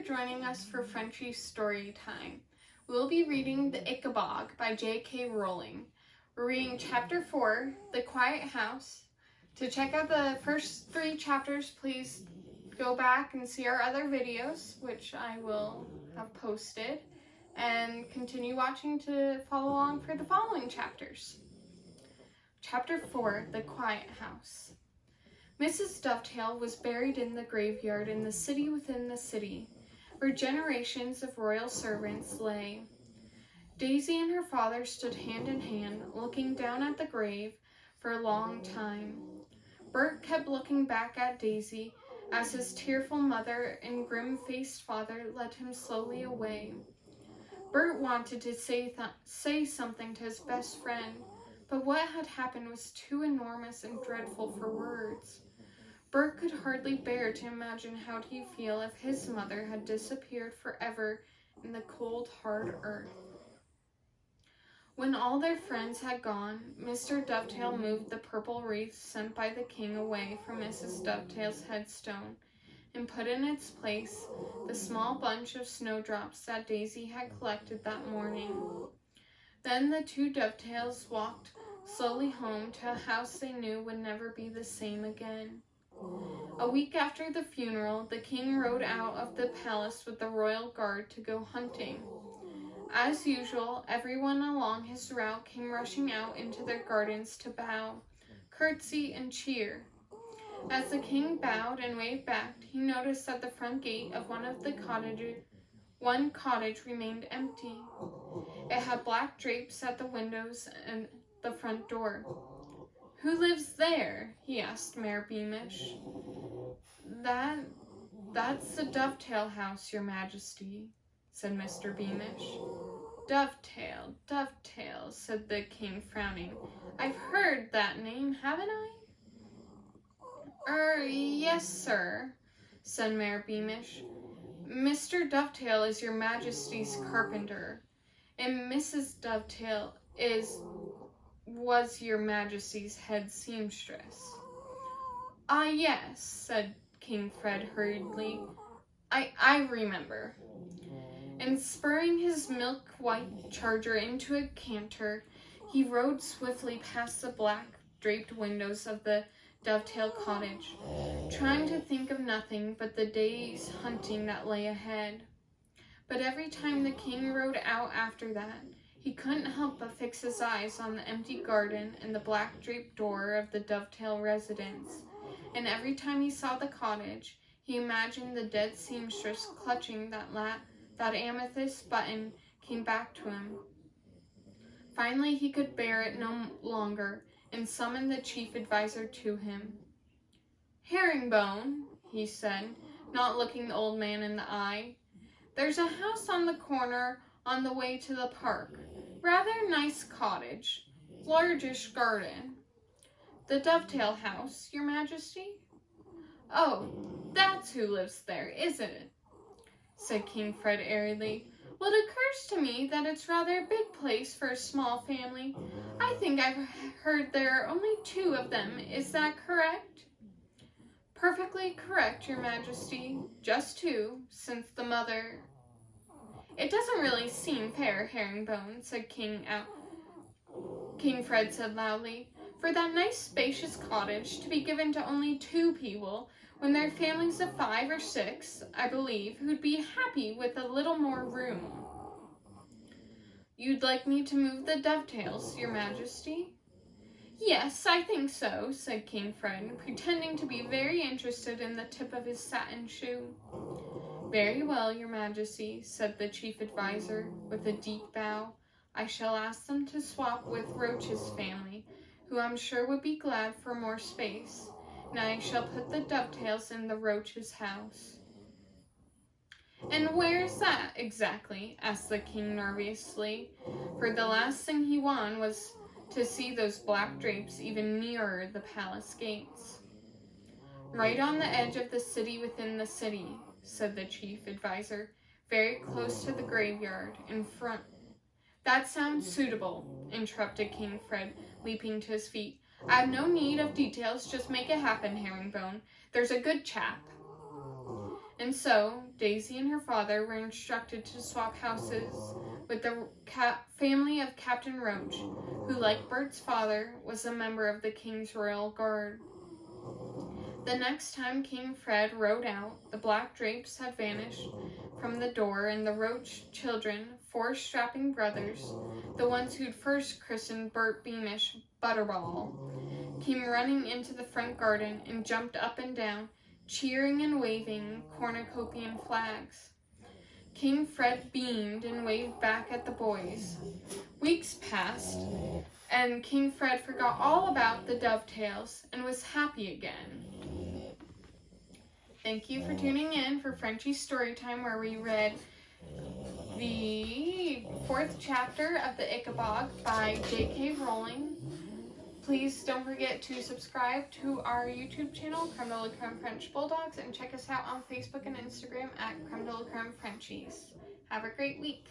for joining us for Frenchie's story time. We'll be reading The Ickabog by J.K. Rowling. We're reading Chapter 4, The Quiet House. To check out the first 3 chapters, please go back and see our other videos, which I will have posted, and continue watching to follow along for the following chapters. Chapter 4, The Quiet House. Mrs. Dovetail was buried in the graveyard in the city within the city, where generations of royal servants lay. Daisy and her father stood hand in hand, looking down at the grave for a long time. Bert kept looking back at Daisy as his tearful mother and grim-faced father led him slowly away. Bert wanted to say something to his best friend, but what had happened was too enormous and dreadful for words. Bert could hardly bear to imagine how he'd feel if his mother had disappeared forever in the cold, hard earth. When all their friends had gone, Mr. Dovetail moved the purple wreath sent by the king away from Mrs. Dovetail's headstone and put in its place the small bunch of snowdrops that Daisy had collected that morning. Then the 2 Dovetails walked slowly home to a house they knew would never be the same again. A week after the funeral, the king rode out of the palace with the royal guard to go hunting. As usual, everyone along his route came rushing out into their gardens to bow, curtsy, and cheer. As the king bowed and waved back, he noticed that the front gate of one cottage remained empty. It had black drapes at the windows and the front door. "Who lives there?" he asked Mayor Beamish. That's the Dovetail house, Your Majesty," said Mr. Beamish. Dovetail, Dovetail," said the king, frowning. "I've heard that name, haven't I?" Yes, sir," said Mayor Beamish. "Mr. Dovetail is Your Majesty's carpenter, and Mrs. Dovetail was Your Majesty's head seamstress." "Ah, yes," said King Fred hurriedly. I remember." And spurring his milk-white charger into a canter, he rode swiftly past the black draped windows of the Dovetail cottage, trying to think of nothing but the day's hunting that lay ahead. But every time the king rode out after that, he couldn't help but fix his eyes on the empty garden and the black draped door of the Dovetail residence, and every time he saw the cottage, he imagined the dead seamstress clutching that amethyst button came back to him. Finally, he could bear it no longer and summoned the chief advisor to him. "Herringbone," he said, not looking the old man in the eye, "there's a house on the corner on the way to the park. Rather nice cottage, largish garden." "The Dovetail house, Your Majesty?" "Oh, that's who lives there, is it?" said King Fred airily. "Well, it occurs to me that it's rather a big place for a small family. I think I've heard there are only 2 of them. Is that correct?" "Perfectly correct, Your Majesty. Just 2, since the mother—" "It doesn't really seem fair, Herringbone," said King Fred said loudly, "for that nice spacious cottage to be given to only 2 people, when there are families of 5 or 6, I believe, who'd be happy with a little more room." "You'd like me to move the Dovetails, Your Majesty?" "Yes, I think so," said King Fred, pretending to be very interested in the tip of his satin shoe. "Very well, Your Majesty," said the chief advisor with a deep bow. "I shall ask them to swap with Roach's family, who I'm sure would be glad for more space, and I shall put the Dovetails in the Roach's house." "And where is that, exactly?" asked the king nervously, for the last thing he wanted was to see those black drapes even nearer the palace gates. "Right on the edge of the city within the city," said the chief advisor, "very close to the graveyard, in front—" "That sounds suitable," interrupted King Fred, leaping to his feet. "I have no need of details, just make it happen, Herringbone. There's a good chap." And so, Daisy and her father were instructed to swap houses with the family of Captain Roach, who, like Bert's father, was a member of the King's Royal Guard. The next time King Fred rode out, the black drapes had vanished from the door, and the Roach children, 4 strapping brothers, the ones who'd first christened Bert Beamish Butterball, came running into the front garden and jumped up and down, cheering and waving cornucopian flags. King Fred beamed and waved back at the boys. Weeks passed, and King Fred forgot all about the dovetails and was happy again. Thank you for tuning in for Frenchie's Storytime, where we read the 4th chapter of the Ickabog by J.K. Rowling. Please don't forget to subscribe to our YouTube channel, Créme de la Crème French Bulldogs, and check us out on Facebook and Instagram at Créme de la Crème Frenchies. Have a great week.